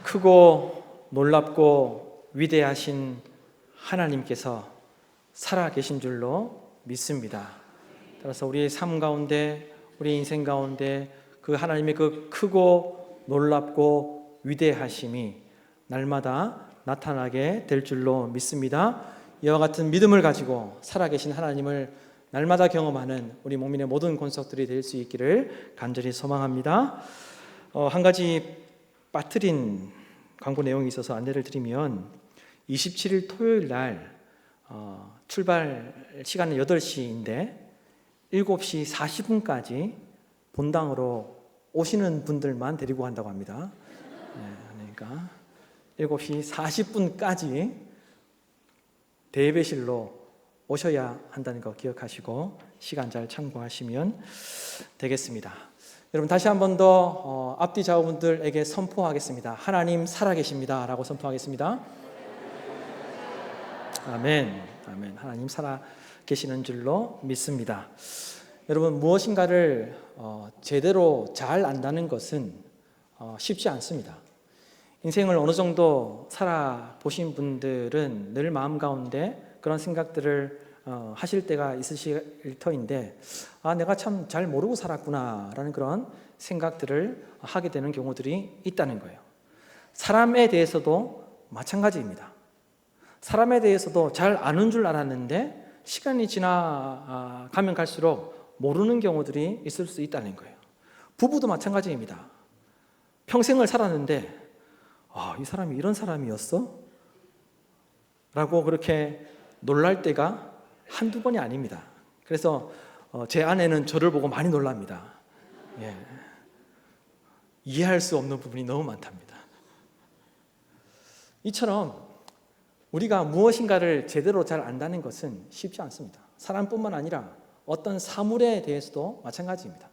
크고 놀랍고 위대하신 하나님께서 살아계신 줄로 믿습니다. 따라서 우리의 삶 가운데, 우리 인생 가운데 그 하나님의 그 크고 놀랍고 위대하심이 날마다 나타나게 될 줄로 믿습니다. 이와 같은 믿음을 가지고 살아계신 하나님을 날마다 경험하는 우리 목민의 모든 권속들이 될 수 있기를 간절히 소망합니다. 한 가지 빠뜨린 광고 내용이 있어서 안내를 드리면 27일 토요일 날 출발 시간은 8시인데 7시 40분까지 본당으로 오시는 분들만 데리고 간다고 합니다. 그러니까 7시 40분까지 대예배실로 오셔야 한다는 거 기억하시고 시간 잘 참고하시면 되겠습니다. 여러분 다시 한 번 더 앞뒤 좌우분들에게 선포하겠습니다. 하나님 살아계십니다 라고 선포하겠습니다. 아멘. 아멘. 하나님 살아계시는 줄로 믿습니다. 여러분 무엇인가를 제대로 잘 안다는 것은 쉽지 않습니다. 인생을 어느 정도 살아보신 분들은 늘 마음 가운데 그런 생각들을 하실 때가 있으실 터인데 내가 참 잘 모르고 살았구나 라는 그런 생각들을 하게 되는 경우들이 있다는 거예요. 사람에 대해서도 마찬가지입니다. 사람에 대해서도 잘 아는 줄 알았는데 시간이 지나가면 갈수록 모르는 경우들이 있을 수 있다는 거예요. 부부도 마찬가지입니다. 평생을 살았는데 이 사람이 이런 사람이었어? 라고 그렇게 놀랄 때가 한두 번이 아닙니다. 그래서 제 아내는 저를 보고 많이 놀랍니다. 이해할 수 없는 부분이 너무 많답니다. 이처럼 우리가 무엇인가를 제대로 잘 안다는 것은 쉽지 않습니다. 사람뿐만 아니라 어떤 사물에 대해서도 마찬가지입니다.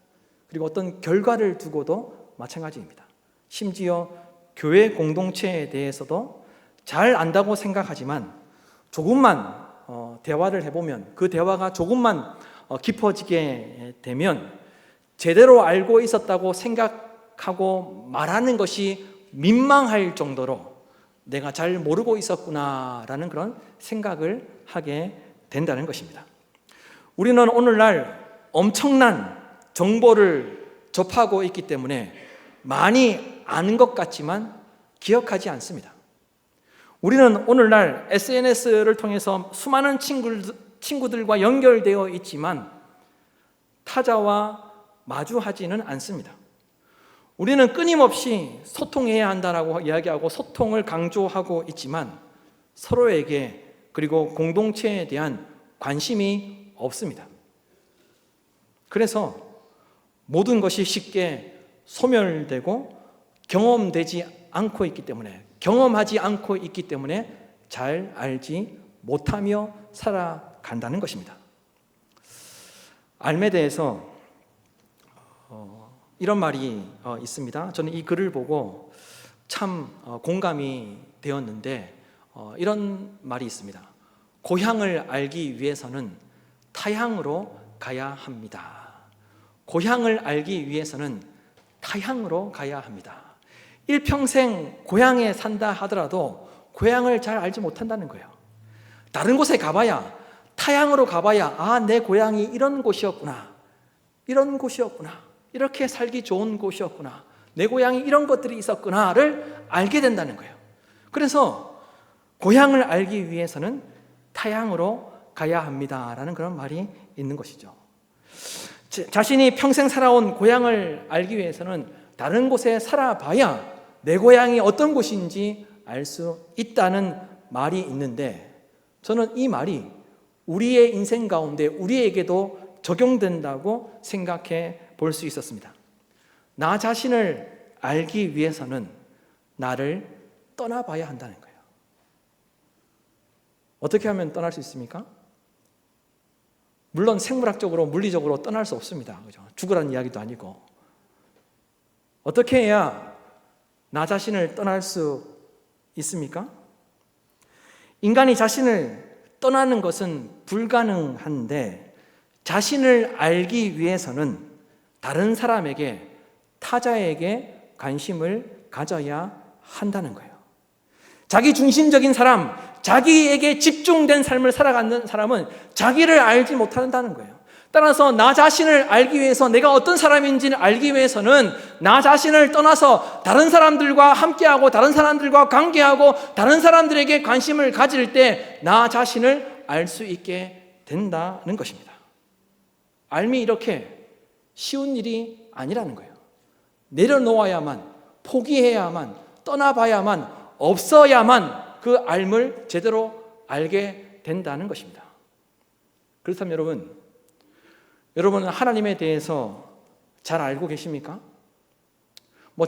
그리고 어떤 결과를 두고도 마찬가지입니다. 심지어 교회 공동체에 대해서도 잘 안다고 생각하지만 조금만 대화를 해보면 그 대화가 조금만 깊어지게 되면 제대로 알고 있었다고 생각하고 말하는 것이 민망할 정도로 내가 잘 모르고 있었구나라는 그런 생각을 하게 된다는 것입니다. 우리는 오늘날 엄청난 정보를 접하고 있기 때문에 많이 아는 것 같지만 기억하지 않습니다. 우리는 오늘날 SNS를 통해서 수많은 친구들과 연결되어 있지만 타자와 마주하지는 않습니다. 우리는 끊임없이 소통해야 한다라고 이야기하고 소통을 강조하고 있지만 서로에게 그리고 공동체에 대한 관심이 없습니다. 그래서 모든 것이 쉽게 소멸되고 경험하지 않고 있기 때문에 잘 알지 못하며 살아간다는 것입니다. 삶에 대해서 이런 말이 있습니다. 저는 이 글을 보고 참 공감이 되었는데 이런 말이 있습니다. 고향을 알기 위해서는 타향으로 가야 합니다. 고향을 알기 위해서는 타향으로 가야 합니다. 일평생 고향에 산다 하더라도 고향을 잘 알지 못한다는 거예요. 다른 곳에 가봐야, 타향으로 가봐야 내 고향이 이런 곳이었구나, 이렇게 살기 좋은 곳이었구나, 내 고향이 이런 것들이 있었구나를 알게 된다는 거예요. 그래서 고향을 알기 위해서는 타향으로 가야 합니다라는 그런 말이 있는 것이죠. 자신이 평생 살아온 고향을 알기 위해서는 다른 곳에 살아봐야 내 고향이 어떤 곳인지 알 수 있다는 말이 있는데 저는 이 말이 우리의 인생 가운데 우리에게도 적용된다고 생각해 볼 수 있었습니다. 나 자신을 알기 위해서는 나를 떠나봐야 한다는 거예요. 어떻게 하면 떠날 수 있습니까? 물론 생물학적으로 물리적으로 떠날 수 없습니다. 그죠? 죽으라는 이야기도 아니고. 어떻게 해야 나 자신을 떠날 수 있습니까? 인간이 자신을 떠나는 것은 불가능한데 자신을 알기 위해서는 다른 사람에게, 타자에게 관심을 가져야 한다는 거예요. 자기 중심적인 사람, 자기에게 집중된 삶을 살아가는 사람은 자기를 알지 못한다는 거예요. 따라서 나 자신을 알기 위해서, 내가 어떤 사람인지를 알기 위해서는 나 자신을 떠나서 다른 사람들과 함께하고 다른 사람들과 관계하고 다른 사람들에게 관심을 가질 때 나 자신을 알 수 있게 된다는 것입니다. 알미 이렇게 쉬운 일이 아니라는 거예요. 내려놓아야만, 포기해야만, 떠나봐야만, 없어야만 그 알을 제대로 알게 된다는 것입니다. 그렇다면 여러분은 하나님에 대해서 잘 알고 계십니까?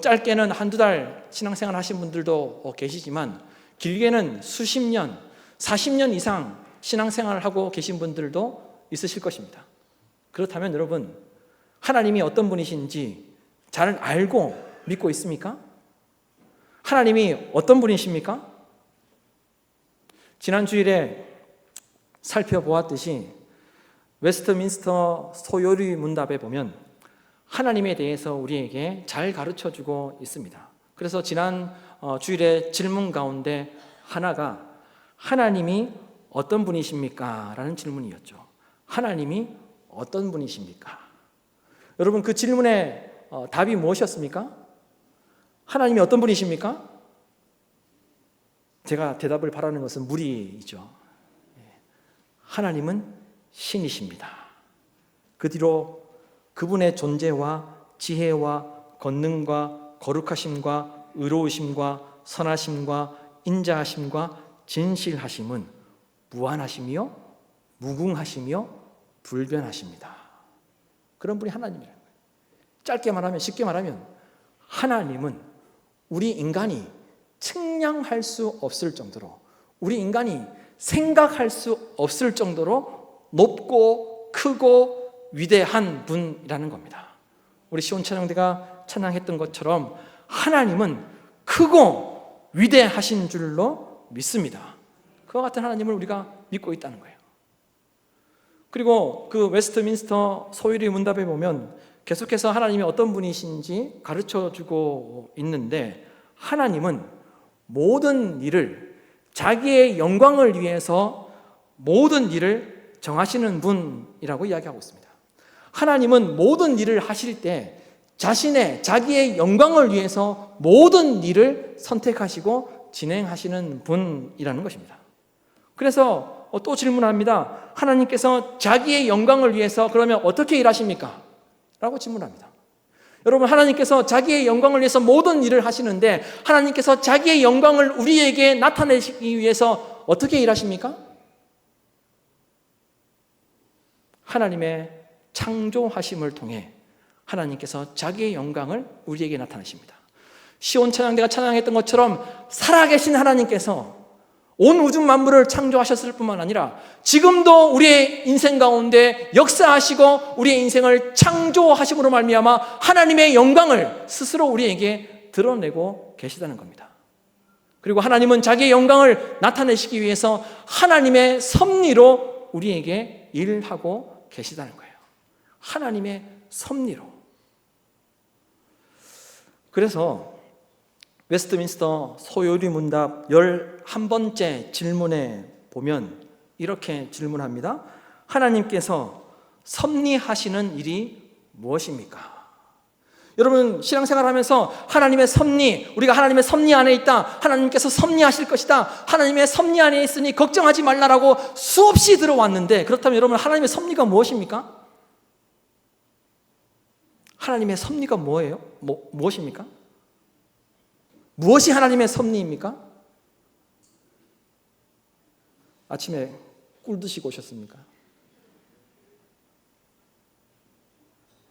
짧게는 한두 달 신앙생활 하신 분들도 계시지만 길게는 수십 년, 40년 이상 신앙생활을 하고 계신 분들도 있으실 것입니다. 그렇다면 여러분, 하나님이 어떤 분이신지 잘 알고 믿고 있습니까? 하나님이 어떤 분이십니까? 지난 주일에 살펴보았듯이 웨스트민스터 소요리 문답에 보면 하나님에 대해서 우리에게 잘 가르쳐주고 있습니다. 그래서 지난 주일에 질문 가운데 하나가 하나님이 어떤 분이십니까? 라는 질문이었죠. 하나님이 어떤 분이십니까? 여러분, 그 질문의 답이 무엇이었습니까? 하나님이 어떤 분이십니까? 제가 대답을 바라는 것은 무리이죠. 하나님은 신이십니다. 그 뒤로 그분의 존재와 지혜와 권능과 거룩하심과 의로우심과 선하심과 인자하심과 진실하심은 무한하시며 무궁하시며 불변하십니다. 그런 분이 하나님이라는 거예요. 짧게 말하면, 쉽게 말하면 하나님은 우리 인간이 측량할 수 없을 정도로, 우리 인간이 생각할 수 없을 정도로 높고 크고 위대한 분이라는 겁니다. 우리 시온 찬양대가 찬양했던 것처럼 하나님은 크고 위대하신 줄로 믿습니다. 그와 같은 하나님을 우리가 믿고 있다는 거예요. 그리고 그 웨스트민스터 소유리 문답에 보면 계속해서 하나님이 어떤 분이신지 가르쳐주고 있는데, 하나님은 모든 일을 자기의 영광을 위해서 모든 일을 정하시는 분이라고 이야기하고 있습니다. 하나님은 모든 일을 하실 때 자기의 영광을 위해서 모든 일을 선택하시고 진행하시는 분이라는 것입니다. 그래서 또 질문합니다. 하나님께서 자기의 영광을 위해서 그러면 어떻게 일하십니까? 라고 질문합니다. 여러분, 하나님께서 자기의 영광을 위해서 모든 일을 하시는데 하나님께서 자기의 영광을 우리에게 나타내시기 위해서 어떻게 일하십니까? 하나님의 창조하심을 통해 하나님께서 자기의 영광을 우리에게 나타내십니다. 시온 찬양대가 찬양했던 것처럼 살아계신 하나님께서 온 우주 만물을 창조하셨을 뿐만 아니라 지금도 우리의 인생 가운데 역사하시고 우리의 인생을 창조하심으로 말미암아 하나님의 영광을 스스로 우리에게 드러내고 계시다는 겁니다. 그리고 하나님은 자기의 영광을 나타내시기 위해서 하나님의 섭리로 우리에게 일하고 계시다는 거예요. 하나님의 섭리로. 그래서 웨스트민스터 소요리 문답 11번째 질문에 보면 이렇게 질문합니다. 하나님께서 섭리하시는 일이 무엇입니까? 여러분, 신앙생활 하면서 하나님의 섭리, 우리가 하나님의 섭리 안에 있다, 하나님께서 섭리하실 것이다, 하나님의 섭리 안에 있으니 걱정하지 말라라고 수없이 들어왔는데, 그렇다면 여러분, 하나님의 섭리가 무엇입니까? 하나님의 섭리가 뭐예요? 무엇입니까? 무엇이 하나님의 섭리입니까? 아침에 꿀 드시고 오셨습니까?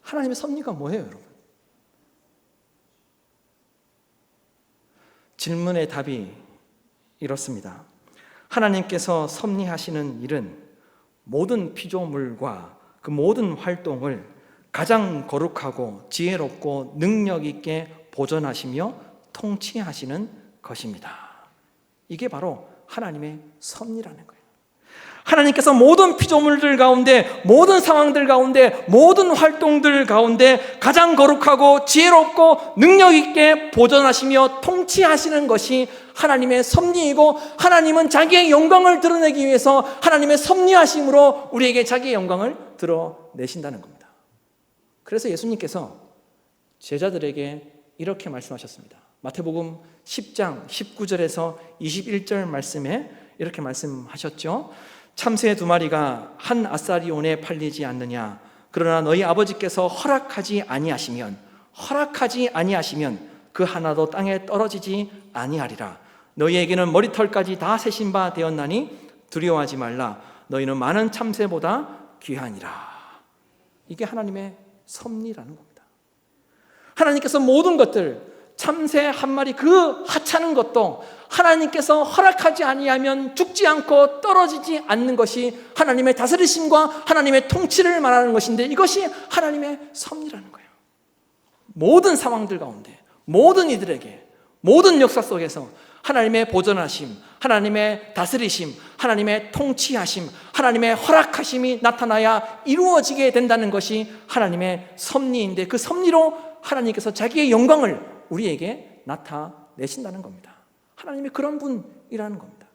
하나님의 섭리가 뭐예요, 여러분? 질문의 답이 이렇습니다. 하나님께서 섭리하시는 일은 모든 피조물과 그 모든 활동을 가장 거룩하고 지혜롭고 능력 있게 보존하시며 통치하시는 것입니다. 이게 바로 하나님의 섭리라는 거예요. 하나님께서 모든 피조물들 가운데, 모든 상황들 가운데, 모든 활동들 가운데 가장 거룩하고 지혜롭고 능력 있게 보존하시며 통치하시는 것이 하나님의 섭리이고, 하나님은 자기의 영광을 드러내기 위해서 하나님의 섭리하심으로 우리에게 자기의 영광을 드러내신다는 겁니다. 그래서 예수님께서 제자들에게 이렇게 말씀하셨습니다. 마태복음 10장 19절에서 21절 말씀에 이렇게 말씀하셨죠. 참새 2마리가 한 아사리온에 팔리지 않느냐? 그러나 너희 아버지께서 허락하지 아니하시면 그 하나도 땅에 떨어지지 아니하리라. 너희에게는 머리털까지 다 세신 바 되었나니 두려워하지 말라. 너희는 많은 참새보다 귀하니라. 이게 하나님의 섭리라는 겁니다. 하나님께서 모든 것들, 참새 한 마리 그 하찮은 것도 하나님께서 허락하지 아니하면 죽지 않고 떨어지지 않는 것이 하나님의 다스리심과 하나님의 통치를 말하는 것인데, 이것이 하나님의 섭리라는 거예요. 모든 상황들 가운데, 모든 이들에게, 모든 역사 속에서 하나님의 보존하심, 하나님의 다스리심, 하나님의 통치하심, 하나님의 허락하심이 나타나야 이루어지게 된다는 것이 하나님의 섭리인데, 그 섭리로 하나님께서 자기의 영광을 우리에게 나타내신다는 겁니다. 하나님이 그런 분이라는 겁니다.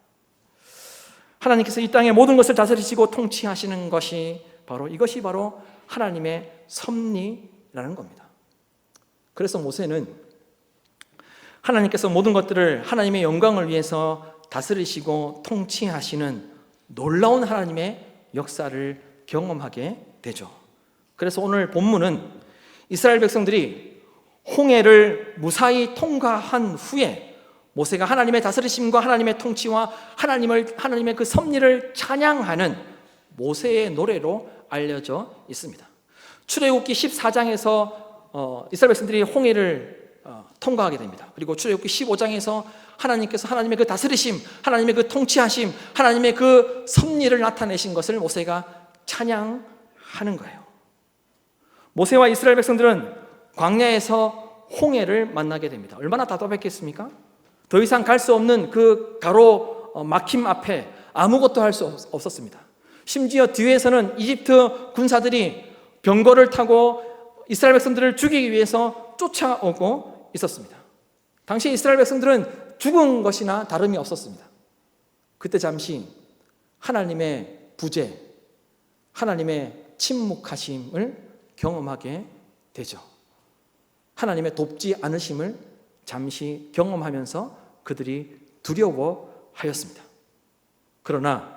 하나님께서 이 땅의 모든 것을 다스리시고 통치하시는 것이 이것이 바로 하나님의 섭리라는 겁니다. 그래서 모세는 하나님께서 모든 것들을 하나님의 영광을 위해서 다스리시고 통치하시는 놀라운 하나님의 역사를 경험하게 되죠. 그래서 오늘 본문은 이스라엘 백성들이 홍해를 무사히 통과한 후에 모세가 하나님의 다스리심과 하나님의 통치와 하나님의 그 섭리를 찬양하는 모세의 노래로 알려져 있습니다. 출애굽기 14장에서 이스라엘 백성들이 홍해를 통과하게 됩니다. 그리고 출애굽기 15장에서 하나님께서 하나님의 그 다스리심, 하나님의 그 통치하심, 하나님의 그 섭리를 나타내신 것을 모세가 찬양하는 거예요. 모세와 이스라엘 백성들은 광야에서 홍해를 만나게 됩니다. 얼마나 답답했겠습니까? 더 이상 갈 수 없는 그 가로 막힘 앞에 아무것도 할 수 없었습니다. 심지어 뒤에서는 이집트 군사들이 병거를 타고 이스라엘 백성들을 죽이기 위해서 쫓아오고 있었습니다. 당시 이스라엘 백성들은 죽은 것이나 다름이 없었습니다. 그때 잠시 하나님의 부재, 하나님의 침묵하심을 경험하게 되죠. 하나님의 돕지 않으심을 잠시 경험하면서 그들이 두려워하였습니다. 그러나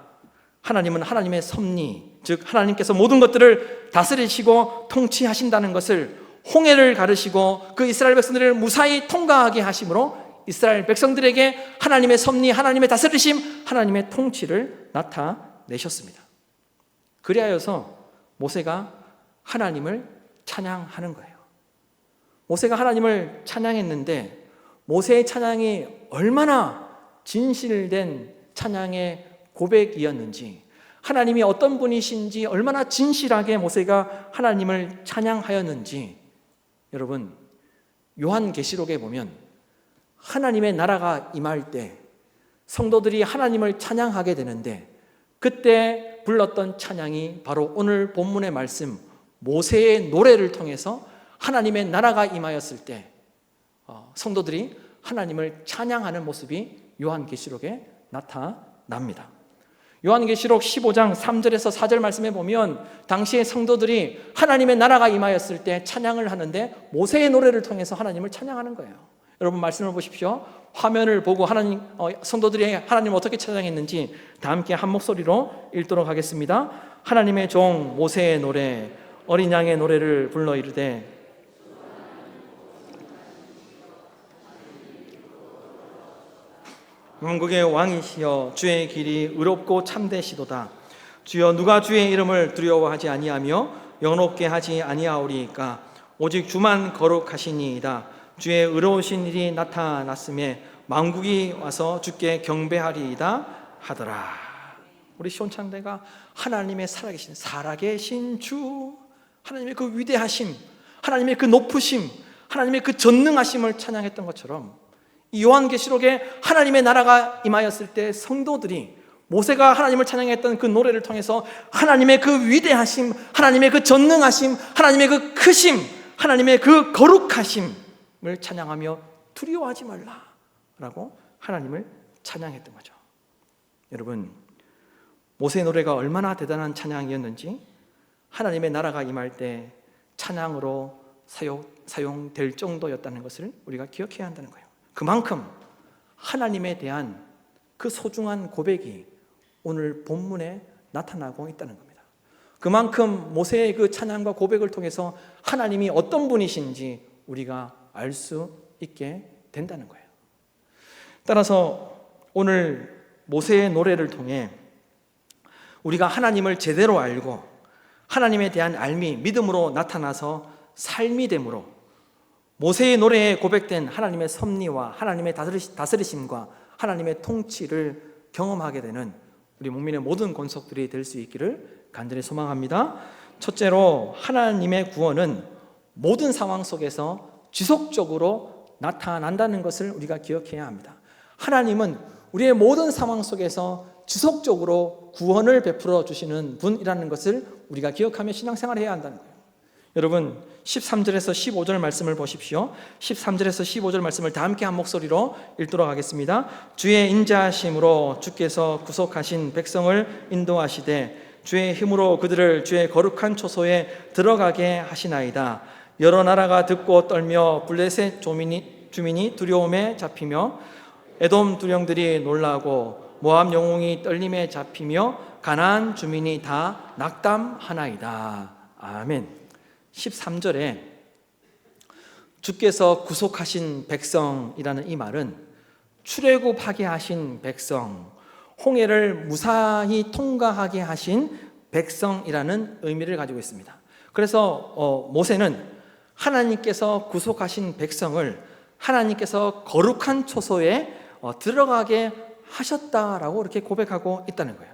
하나님은 하나님의 섭리, 즉 하나님께서 모든 것들을 다스리시고 통치하신다는 것을 홍해를 가르시고 그 이스라엘 백성들을 무사히 통과하게 하심으로 이스라엘 백성들에게 하나님의 섭리, 하나님의 다스리심, 하나님의 통치를 나타내셨습니다. 그리하여서 모세가 하나님을 찬양하는 거예요. 모세가 하나님을 찬양했는데 모세의 찬양이 얼마나 진실된 찬양의 고백이었는지, 하나님이 어떤 분이신지 얼마나 진실하게 모세가 하나님을 찬양하였는지, 여러분 요한계시록에 보면 하나님의 나라가 임할 때 성도들이 하나님을 찬양하게 되는데, 그때 불렀던 찬양이 바로 오늘 본문의 말씀 모세의 노래를 통해서 하나님의 나라가 임하였을 때 성도들이 하나님을 찬양하는 모습이 요한계시록에 나타납니다. 요한계시록 15장 3절에서 4절 말씀에 보면 당시의 성도들이 하나님의 나라가 임하였을 때 찬양을 하는데 모세의 노래를 통해서 하나님을 찬양하는 거예요. 여러분 말씀을 보십시오. 화면을 보고 성도들이 하나님을 어떻게 찬양했는지 다 함께 한 목소리로 읽도록 하겠습니다. 하나님의 종 모세의 노래, 어린 양의 노래를 불러 이르되 만국의 왕이시여 주의 길이 의롭고 참되시도다. 주여 누가 주의 이름을 두려워하지 아니하며 영롭게 하지 아니하오리이까. 오직 주만 거룩하시니이다. 주의 의로우신 일이 나타났음에 만국이 와서 주께 경배하리이다 하더라. 우리 시온창대가 하나님의 살아계신 주, 하나님의 그 위대하심, 하나님의 그 높으심, 하나님의 그 전능하심을 찬양했던 것처럼 이 요한계시록에 하나님의 나라가 임하였을 때 성도들이 모세가 하나님을 찬양했던 그 노래를 통해서 하나님의 그 위대하심, 하나님의 그 전능하심, 하나님의 그 크심, 하나님의 그 거룩하심을 찬양하며 두려워하지 말라라고 하나님을 찬양했던 거죠. 여러분, 모세의 노래가 얼마나 대단한 찬양이었는지 하나님의 나라가 임할 때 찬양으로 사용될 정도였다는 것을 우리가 기억해야 한다는 거예요. 그만큼 하나님에 대한 그 소중한 고백이 오늘 본문에 나타나고 있다는 겁니다. 그만큼 모세의 그 찬양과 고백을 통해서 하나님이 어떤 분이신지 우리가 알 수 있게 된다는 거예요. 따라서 오늘 모세의 노래를 통해 우리가 하나님을 제대로 알고 하나님에 대한 알미, 믿음으로 나타나서 삶이 되므로 모세의 노래에 고백된 하나님의 섭리와 하나님의 다스리심과 하나님의 통치를 경험하게 되는 우리 국민의 모든 권속들이 될 수 있기를 간절히 소망합니다. 첫째로, 하나님의 구원은 모든 상황 속에서 지속적으로 나타난다는 것을 우리가 기억해야 합니다. 하나님은 우리의 모든 상황 속에서 지속적으로 구원을 베풀어 주시는 분이라는 것을 우리가 기억하며 신앙생활을 해야 한다는 거예요. 여러분, 13절에서 15절 말씀을 보십시오. 13절에서 15절 말씀을 다 함께 한 목소리로 읽도록 하겠습니다. 주의 인자하심으로 주께서 구속하신 백성을 인도하시되 주의 힘으로 그들을 주의 거룩한 초소에 들어가게 하시나이다. 여러 나라가 듣고 떨며 블레셋 주민이 두려움에 잡히며 에돔 두령들이 놀라고 모압 영웅이 떨림에 잡히며 가나안 주민이 다 낙담하나이다. 아멘. 13절에 주께서 구속하신 백성이라는 이 말은 출애굽하게 하신 백성, 홍해를 무사히 통과하게 하신 백성이라는 의미를 가지고 있습니다. 그래서 모세는 하나님께서 구속하신 백성을 하나님께서 거룩한 초소에 들어가게 하셨다라고 이렇게 고백하고 있다는 거예요.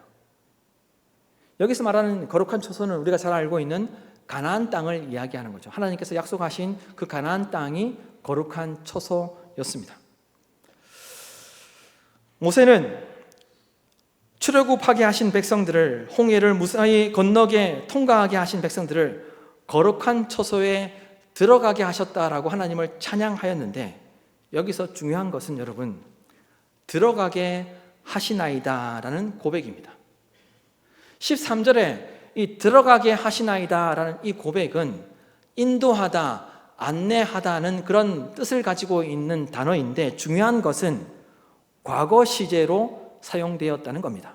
여기서 말하는 거룩한 초소는 우리가 잘 알고 있는 가나안 땅을 이야기하는 거죠. 하나님께서 약속하신 그 가나안 땅이 거룩한 초소였습니다. 모세는 출애굽하게 하신 백성들을, 홍해를 무사히 건너게 통과하게 하신 백성들을 거룩한 초소에 들어가게 하셨다라고 하나님을 찬양하였는데, 여기서 중요한 것은 여러분, 들어가게 하시나이다라는 고백입니다. 13절에 이 들어가게 하시나이다라는 이 고백은 인도하다, 안내하다는 그런 뜻을 가지고 있는 단어인데, 중요한 것은 과거 시제로 사용되었다는 겁니다.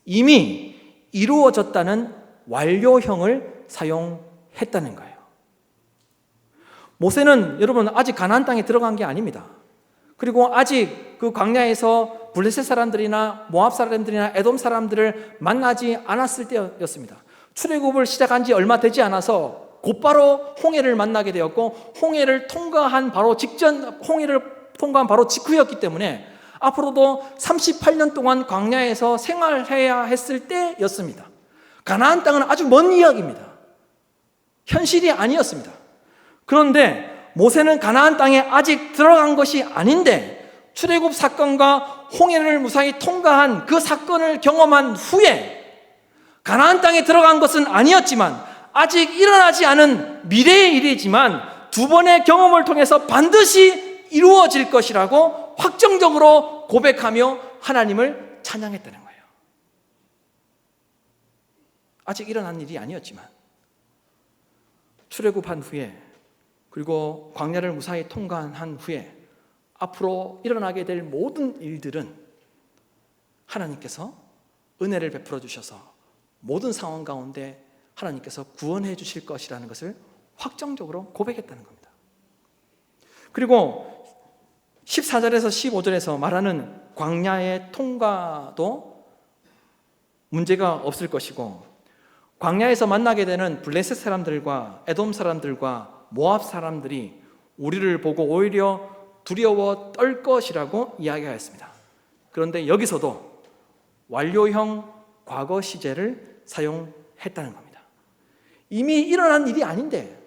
이미 이루어졌다는 완료형을 사용했다는 거예요. 모세는 여러분 아직 가나안 땅에 들어간 게 아닙니다. 그리고 아직 그 광야에서 블레셋 사람들이나 모압 사람들이나 에돔 사람들을 만나지 않았을 때였습니다. 출애굽을 시작한 지 얼마 되지 않아서 곧바로 홍해를 만나게 되었고, 홍해를 통과한 바로 직후였기 때문에 앞으로도 38년 동안 광야에서 생활해야 했을 때였습니다. 가나안 땅은 아주 먼 이야기입니다. 현실이 아니었습니다. 그런데 모세는 가나안 땅에 아직 들어간 것이 아닌데, 출애굽 사건과 홍해를 무사히 통과한 그 사건을 경험한 후에 가나안 땅에 들어간 것은 아니었지만, 아직 일어나지 않은 미래의 일이지만 두 번의 경험을 통해서 반드시 이루어질 것이라고 확정적으로 고백하며 하나님을 찬양했다는 거예요. 아직 일어난 일이 아니었지만 출애굽한 후에, 그리고 광야를 무사히 통과한 후에 앞으로 일어나게 될 모든 일들은 하나님께서 은혜를 베풀어 주셔서 모든 상황 가운데 하나님께서 구원해 주실 것이라는 것을 확정적으로 고백했다는 겁니다. 그리고 14절에서 15절에서 말하는 광야의 통과도 문제가 없을 것이고, 광야에서 만나게 되는 블레셋 사람들과 에돔 사람들과 모압 사람들이 우리를 보고 오히려 두려워 떨 것이라고 이야기하였습니다. 그런데 여기서도 완료형 과거 시제를 사용했다는 겁니다. 이미 일어난 일이 아닌데,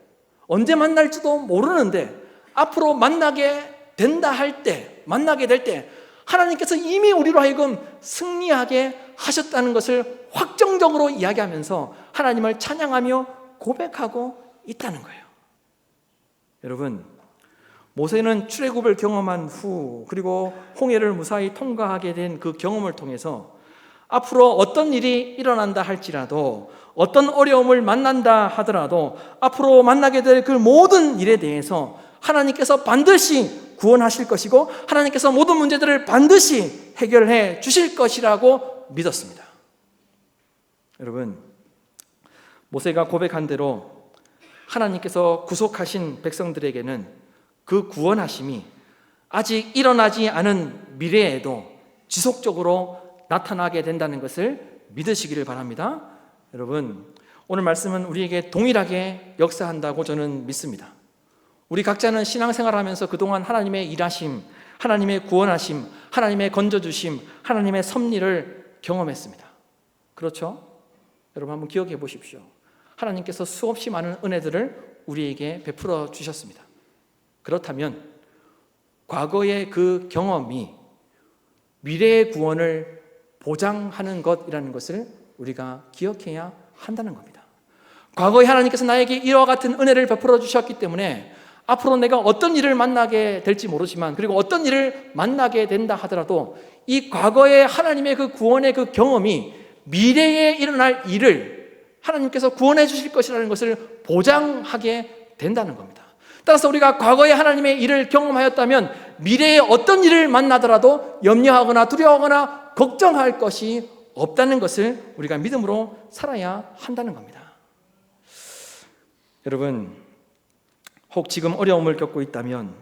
언제 만날지도 모르는데 앞으로 만나게 된다 할 때, 만나게 될 때 하나님께서 이미 우리로 하여금 승리하게 하셨다는 것을 확정적으로 이야기하면서 하나님을 찬양하며 고백하고 있다는 거예요. 여러분, 모세는 출애굽을 경험한 후 그리고 홍해를 무사히 통과하게 된 그 경험을 통해서 앞으로 어떤 일이 일어난다 할지라도, 어떤 어려움을 만난다 하더라도 앞으로 만나게 될 그 모든 일에 대해서 하나님께서 반드시 구원하실 것이고 하나님께서 모든 문제들을 반드시 해결해 주실 것이라고 믿었습니다. 여러분, 모세가 고백한 대로 하나님께서 구속하신 백성들에게는 그 구원하심이 아직 일어나지 않은 미래에도 지속적으로 나타나게 된다는 것을 믿으시기를 바랍니다. 여러분, 오늘 말씀은 우리에게 동일하게 역사한다고 저는 믿습니다. 우리 각자는 신앙생활하면서 그동안 하나님의 일하심, 하나님의 구원하심, 하나님의 건져주심, 하나님의 섭리를 경험했습니다. 그렇죠? 여러분 한번 기억해 보십시오. 하나님께서 수없이 많은 은혜들을 우리에게 베풀어 주셨습니다. 그렇다면 과거의 그 경험이 미래의 구원을 보장하는 것이라는 것을 우리가 기억해야 한다는 겁니다. 과거에 하나님께서 나에게 이와 같은 은혜를 베풀어 주셨기 때문에 앞으로 내가 어떤 일을 만나게 될지 모르지만, 그리고 어떤 일을 만나게 된다 하더라도 이 과거의 하나님의 그 구원의 그 경험이 미래에 일어날 일을 하나님께서 구원해 주실 것이라는 것을 보장하게 된다는 겁니다. 따라서 우리가 과거에 하나님의 일을 경험하였다면 미래에 어떤 일을 만나더라도 염려하거나 두려워하거나 걱정할 것이 없다는 것을 우리가 믿음으로 살아야 한다는 겁니다. 여러분, 혹 지금 어려움을 겪고 있다면,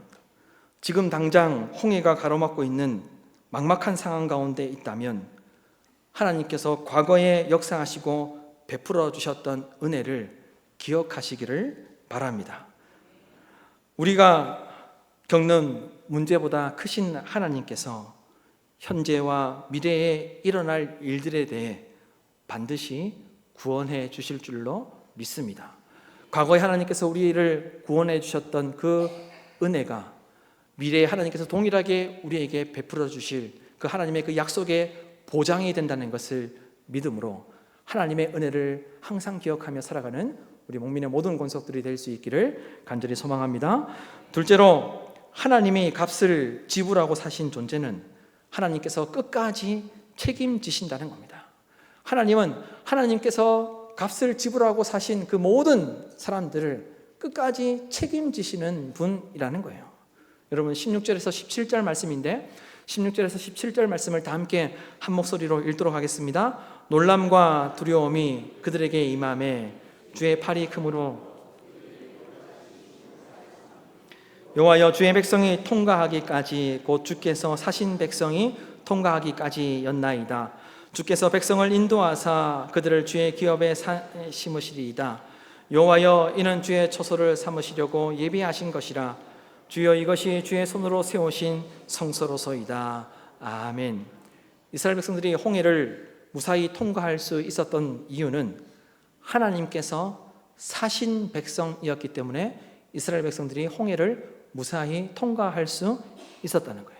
지금 당장 홍해가 가로막고 있는 막막한 상황 가운데 있다면 하나님께서 과거에 역사하시고 베풀어 주셨던 은혜를 기억하시기를 바랍니다. 우리가 겪는 문제보다 크신 하나님께서 현재와 미래에 일어날 일들에 대해 반드시 구원해 주실 줄로 믿습니다. 과거에 하나님께서 우리를 구원해 주셨던 그 은혜가 미래에 하나님께서 동일하게 우리에게 베풀어 주실 그 하나님의 그 약속의 보장이 된다는 것을 믿음으로 하나님의 은혜를 항상 기억하며 살아가는 우리 목민의 모든 권속들이 될 수 있기를 간절히 소망합니다. 둘째로, 하나님이 값을 지불하고 사신 존재는 하나님께서 끝까지 책임지신다는 겁니다. 하나님은 하나님께서 값을 지불하고 사신 그 모든 사람들을 끝까지 책임지시는 분이라는 거예요. 여러분, 16절에서 17절 말씀인데 16절에서 17절 말씀을 다 함께 한 목소리로 읽도록 하겠습니다. 놀람과 두려움이 그들에게 임하매 주의 팔이 크므로 여호와여, 주의 백성이 통과하기까지, 곧 주께서 사신 백성이 통과하기까지였나이다. 주께서 백성을 인도하사 그들을 주의 기업에 심으시리이다. 여호와여, 이는 주의 처소를 삼으시려고 예비하신 것이라. 주여, 이것이 주의 손으로 세우신 성소로소이다. 아멘. 이스라엘 백성들이 홍해를 무사히 통과할 수 있었던 이유는 하나님께서 사신 백성이었기 때문에 이스라엘 백성들이 홍해를 무사히 통과할 수 있었다는 거예요.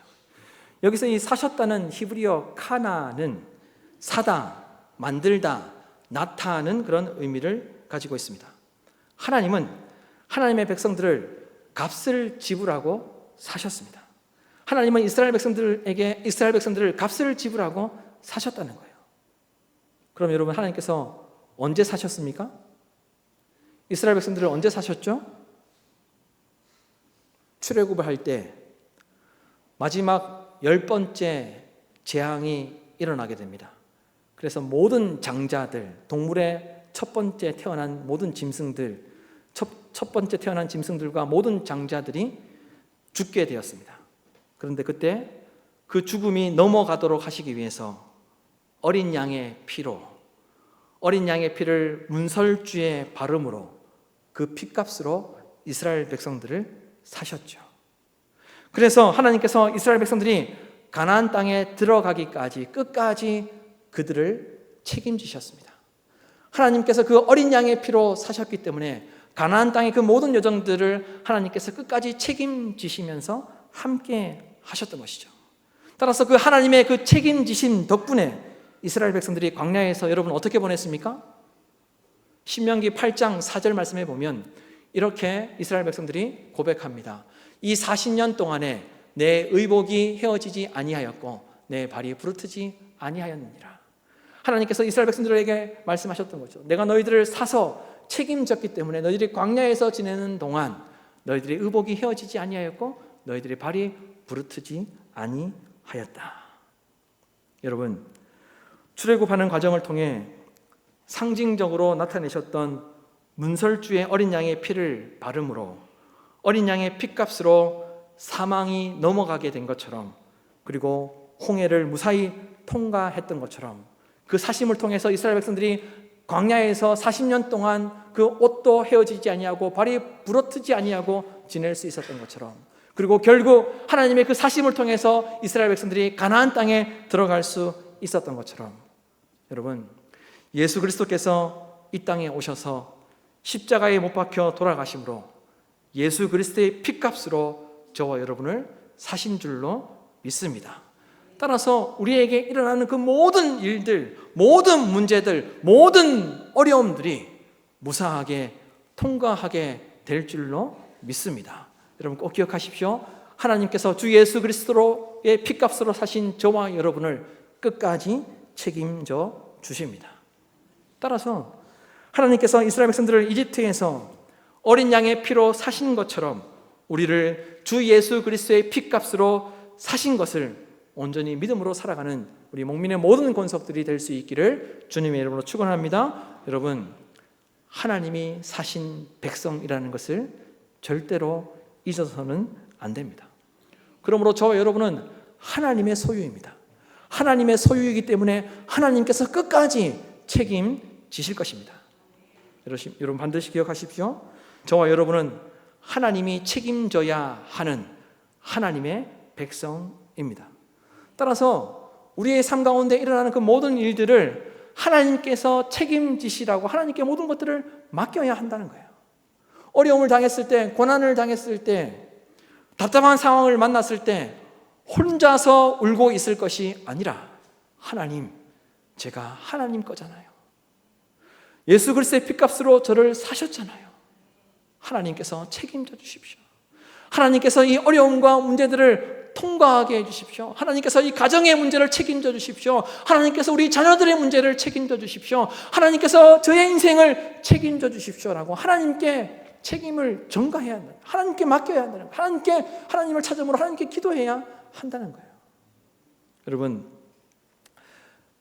여기서 이 사셨다는 히브리어 카나는 사다, 만들다, 나타하는 그런 의미를 가지고 있습니다. 하나님은 하나님의 백성들을 값을 지불하고 사셨습니다. 하나님은 이스라엘 백성들을 값을 지불하고 사셨다는 거예요. 그럼 여러분, 하나님께서 언제 사셨습니까? 이스라엘 백성들을 언제 사셨죠? 출애굽을 할 때 마지막 10번째 재앙이 일어나게 됩니다. 그래서 모든 장자들, 동물의 첫 번째 태어난 모든 짐승들, 첫 번째 태어난 짐승들과 모든 장자들이 죽게 되었습니다. 그런데 그때 그 죽음이 넘어가도록 하시기 위해서 어린 양의 피로, 어린 양의 피를 문설주에 바름으로 그 피값으로 이스라엘 백성들을 사셨죠. 그래서 하나님께서 이스라엘 백성들이 가나안 땅에 들어가기까지 끝까지 그들을 책임지셨습니다. 하나님께서 그 어린 양의 피로 사셨기 때문에 가나안 땅의 그 모든 여정들을 하나님께서 끝까지 책임지시면서 함께 하셨던 것이죠. 따라서 그 하나님의 그 책임지심 덕분에 이스라엘 백성들이 광야에서 여러분 어떻게 보냈습니까? 신명기 8장 4절 말씀해 보면 이렇게 이스라엘 백성들이 고백합니다. 이 40년 동안에 내 의복이 헤어지지 아니하였고 내 발이 부르트지 아니하였느니라. 하나님께서 이스라엘 백성들에게 말씀하셨던 거죠. 내가 너희들을 사서 책임졌기 때문에 너희들이 광야에서 지내는 동안 너희들의 의복이 헤어지지 아니하였고 너희들의 발이 부르트지 아니하였다. 여러분, 출애굽하는 과정을 통해 상징적으로 나타내셨던 문설주의 어린 양의 피를 바름으로 어린 양의 피값으로 사망이 넘어가게 된 것처럼, 그리고 홍해를 무사히 통과했던 것처럼 그 사심을 통해서 이스라엘 백성들이 광야에서 40년 동안 그 옷도 헤어지지 아니하고 발이 부러뜨지 아니하고 지낼 수 있었던 것처럼, 그리고 결국 하나님의 그 사심을 통해서 이스라엘 백성들이 가나안 땅에 들어갈 수 있었던 것처럼, 여러분, 예수 그리스도께서 이 땅에 오셔서 십자가에 못 박혀 돌아가심으로 예수 그리스도의 피값으로 저와 여러분을 사신 줄로 믿습니다. 따라서 우리에게 일어나는 그 모든 일들, 모든 문제들, 모든 어려움들이 무사하게 통과하게 될 줄로 믿습니다. 여러분 꼭 기억하십시오. 하나님께서 주 예수 그리스도의 피값으로 사신 저와 여러분을 끝까지 책임져 주십니다. 따라서 하나님께서 이스라엘 백성들을 이집트에서 어린 양의 피로 사신 것처럼 우리를 주 예수 그리스도의 피값으로 사신 것을 온전히 믿음으로 살아가는 우리 목민의 모든 권속들이 될 수 있기를 주님의 이름으로 축원합니다. 여러분, 하나님이 사신 백성이라는 것을 절대로 잊어서는 안 됩니다. 그러므로 저와 여러분은 하나님의 소유입니다. 하나님의 소유이기 때문에 하나님께서 끝까지 책임지실 것입니다. 여러분 반드시 기억하십시오. 저와 여러분은 하나님이 책임져야 하는 하나님의 백성입니다. 따라서 우리의 삶 가운데 일어나는 그 모든 일들을 하나님께서 책임지시라고 하나님께 모든 것들을 맡겨야 한다는 거예요. 어려움을 당했을 때, 고난을 당했을 때, 답답한 상황을 만났을 때 혼자서 울고 있을 것이 아니라 하나님, 제가 하나님 거잖아요. 예수 그리스도의 피값으로 저를 사셨잖아요. 하나님께서 책임져 주십시오. 하나님께서 이 어려움과 문제들을 통과하게 해주십시오. 하나님께서 이 가정의 문제를 책임져 주십시오. 하나님께서 우리 자녀들의 문제를 책임져 주십시오. 하나님께서 저의 인생을 책임져 주십시오라고 하나님께 책임을 전가해야 한다. 하나님께 맡겨야 한다는 거예요. 하나님을 찾음으로 하나님께 기도해야 한다는 거예요. 여러분,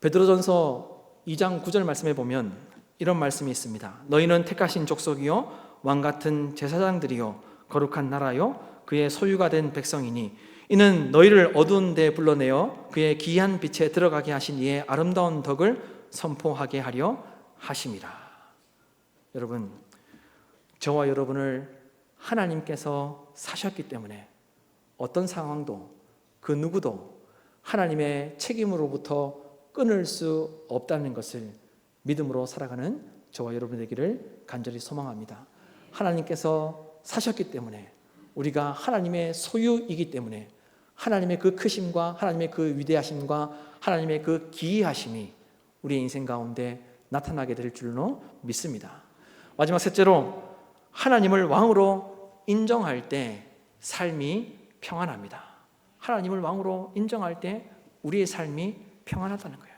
베드로전서 2장 9절 말씀에 보면 이런 말씀이 있습니다. 너희는 택하신 족속이요 왕같은 제사장들이요 거룩한 나라요 그의 소유가 된 백성이니 이는 너희를 어두운 데 불러내어 그의 기이한 빛에 들어가게 하신 이의 아름다운 덕을 선포하게 하려 하심이라. 여러분, 저와 여러분을 하나님께서 사셨기 때문에 어떤 상황도 그 누구도 하나님의 책임으로부터 끊을 수 없다는 것을 믿음으로 살아가는 저와 여러분 되기를 간절히 소망합니다. 하나님께서 사셨기 때문에 우리가 하나님의 소유이기 때문에 하나님의 그 크심과 하나님의 그 위대하심과 하나님의 그 기이하심이 우리의 인생 가운데 나타나게 될 줄로 믿습니다. 마지막 셋째로, 하나님을 왕으로 인정할 때 삶이 평안합니다. 하나님을 왕으로 인정할 때 우리의 삶이 평안하다는 거예요.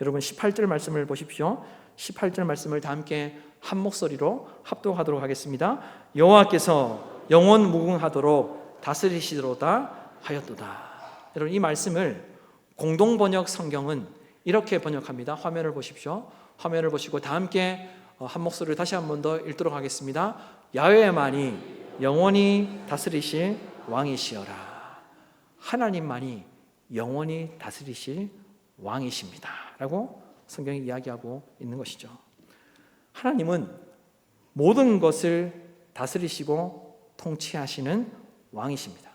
여러분 18절 말씀을 보십시오. 18절 말씀을 다 함께 한 목소리로 합독하도록 하겠습니다. 여호와께서 영원 무궁하도록 다스리시도다 하였도다. 여러분 이 말씀을 공동번역 성경은 이렇게 번역합니다. 화면을 보십시오. 화면을 보시고 다 함께 한 목소리를 다시 한 번 더 읽도록 하겠습니다. 야훼만이 영원히 다스리실 왕이시여라. 하나님만이 영원히 다스리실 왕이십니다 라고 성경이 이야기하고 있는 것이죠. 하나님은 모든 것을 다스리시고 통치하시는 왕이십니다.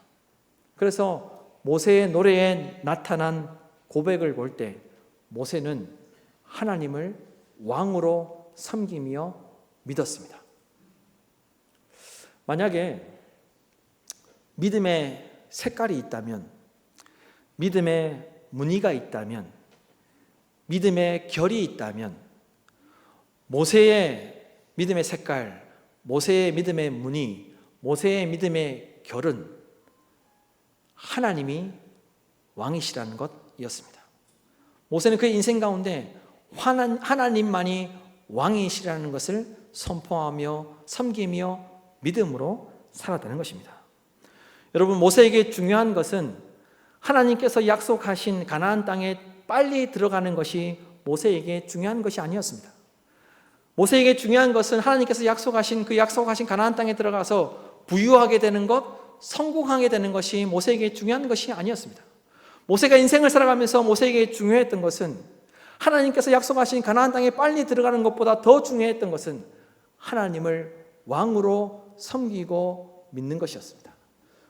그래서 모세의 노래에 나타난 고백을 볼 때 모세는 하나님을 왕으로 섬기며 믿었습니다. 만약에 믿음의 색깔이 있다면 믿음의 무늬가 있다면, 믿음의 결이 있다면, 모세의 믿음의 색깔, 모세의 믿음의 무늬, 모세의 믿음의 결은 하나님이 왕이시라는 것이었습니다. 모세는 그의 인생 가운데 하나님만이 왕이시라는 것을 선포하며 섬기며 믿음으로 살았다는 것입니다. 여러분, 모세에게 중요한 것은 하나님께서 약속하신 가나안 땅에 빨리 들어가는 것이 모세에게 중요한 것이 아니었습니다. 모세에게 중요한 것은 하나님께서 약속하신 가나안 땅에 들어가서 부유하게 되는 것, 성공하게 되는 것이 모세에게 중요한 것이 아니었습니다. 모세가 인생을 살아가면서 모세에게 중요했던 것은 하나님께서 약속하신 가나안 땅에 빨리 들어가는 것보다 더 중요했던 것은 하나님을 왕으로 섬기고 믿는 것이었습니다.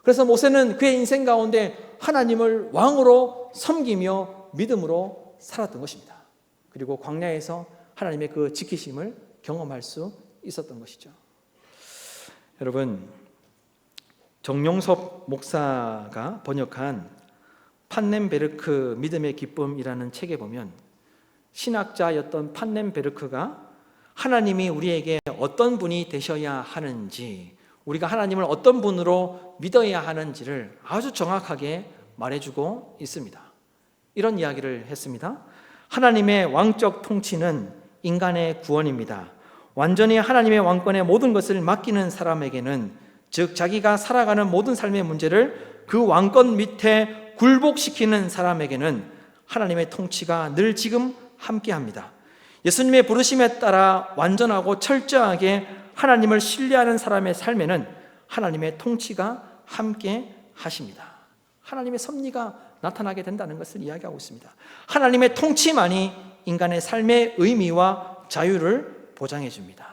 그래서 모세는 그의 인생 가운데 하나님을 왕으로 섬기며 믿음으로 살았던 것입니다. 그리고 광야에서 하나님의 그 지키심을 경험할 수 있었던 것이죠. 여러분, 정용섭 목사가 번역한 판넨베르크 믿음의 기쁨이라는 책에 보면 신학자였던 판넨베르크가 하나님이 우리에게 어떤 분이 되셔야 하는지, 우리가 하나님을 어떤 분으로 믿어야 하는지를 아주 정확하게 말해주고 있습니다. 이런 이야기를 했습니다. 하나님의 왕적 통치는 인간의 구원입니다. 완전히 하나님의 왕권에 모든 것을 맡기는 사람에게는, 즉 자기가 살아가는 모든 삶의 문제를 그 왕권 밑에 굴복시키는 사람에게는 하나님의 통치가 늘 지금 함께합니다. 예수님의 부르심에 따라 완전하고 철저하게 하나님을 신뢰하는 사람의 삶에는 하나님의 통치가 함께 하십니다. 하나님의 섭리가 나타나게 된다는 것을 이야기하고 있습니다. 하나님의 통치만이 인간의 삶의 의미와 자유를 보장해 줍니다.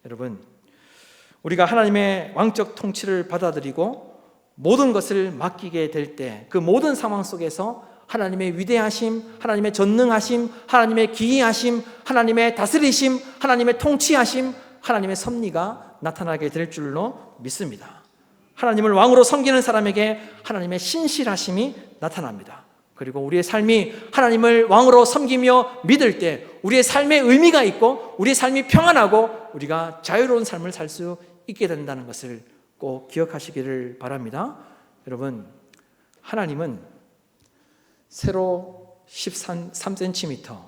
여러분, 우리가 하나님의 왕적 통치를 받아들이고 모든 것을 맡기게 될 때 그 모든 상황 속에서 하나님의 위대하심, 하나님의 전능하심, 하나님의 기이하심, 하나님의 다스리심, 하나님의 통치하심, 하나님의 섭리가 나타나게 될 줄로 믿습니다. 하나님을 왕으로 섬기는 사람에게 하나님의 신실하심이 나타납니다. 그리고 우리의 삶이 하나님을 왕으로 섬기며 믿을 때 우리의 삶에 의미가 있고 우리의 삶이 평안하고 우리가 자유로운 삶을 살 수 있게 된다는 것을 꼭 기억하시기를 바랍니다. 여러분, 하나님은 세로 13cm,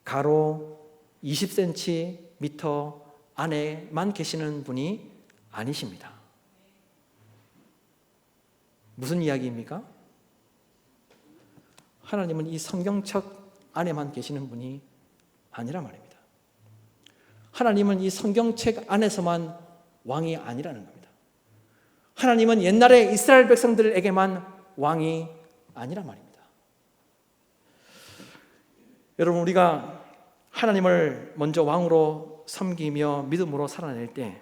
가로 20cm 안에만 계시는 분이 아니십니다. 무슨 이야기입니까? 하나님은 이 성경책 안에만 계시는 분이 아니란 말입니다. 하나님은 이 성경책 안에서만 왕이 아니라는 겁니다. 하나님은 옛날에 이스라엘 백성들에게만 왕이 아니란 말입니다. 여러분, 우리가 하나님을 먼저 왕으로 섬기며 믿음으로 살아낼 때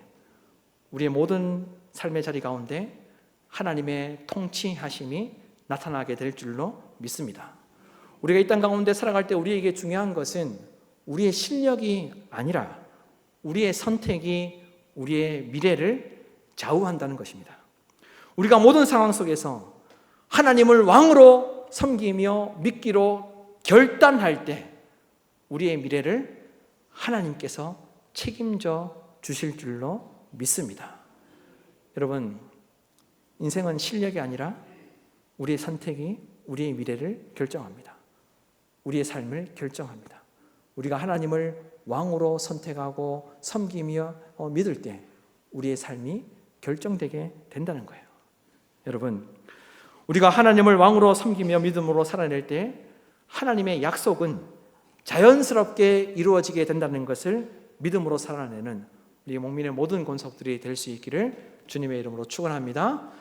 우리의 모든 삶의 자리 가운데 하나님의 통치하심이 나타나게 될 줄로 믿습니다. 우리가 이 땅 가운데 살아갈 때 우리에게 중요한 것은 우리의 실력이 아니라 우리의 선택이 우리의 미래를 좌우한다는 것입니다. 우리가 모든 상황 속에서 하나님을 왕으로 섬기며 믿기로 결단할 때 우리의 미래를 하나님께서 책임져 주실 줄로 믿습니다. 여러분, 인생은 실력이 아니라 우리의 선택이 우리의 미래를 결정합니다. 우리의 삶을 결정합니다. 우리가 하나님을 왕으로 선택하고 섬기며 믿을 때 우리의 삶이 결정되게 된다는 거예요. 여러분, 우리가 하나님을 왕으로 섬기며 믿음으로 살아낼 때 하나님의 약속은 자연스럽게 이루어지게 된다는 것을 믿음으로 살아내는 우리 목민의 모든 권속들이 될 수 있기를 주님의 이름으로 축원합니다.